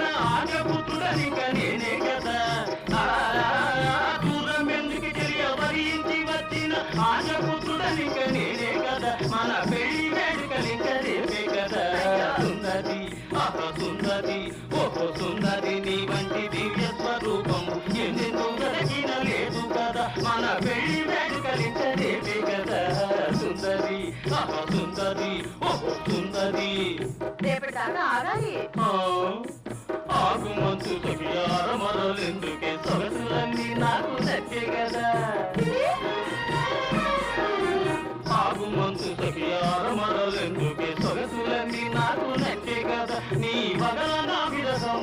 వచ్చిన ఆర్యపుత్రుడనిక నేనే కదా దూరం ఎందుకు తెలియవరించి వచ్చిన ఆర్యపుత్రుడనిక నేనే కదా మన పెళ్లి వేడుకలిక రేపే కదా సుందరి సుందరి ఓహో సుందరి నీ వంటి దివ్య స్వరూపం ఎందుకు దొరికిన లేదు కదా మన పెళ్లి వేడుకలిక రేపే కదా సుందరి సుందరి ఓహో సుందరి రేపటి దాకా ఆగాలి. ఆగుమంచు సఖియార మరలెందుకే సొగసులన్నీ నాకు నచ్చే కదా ఆగుమంచు సఖియార మరలెందుకే సొగసులన్నీ నాకు నచ్చే కదా నీ వగల నా విరసం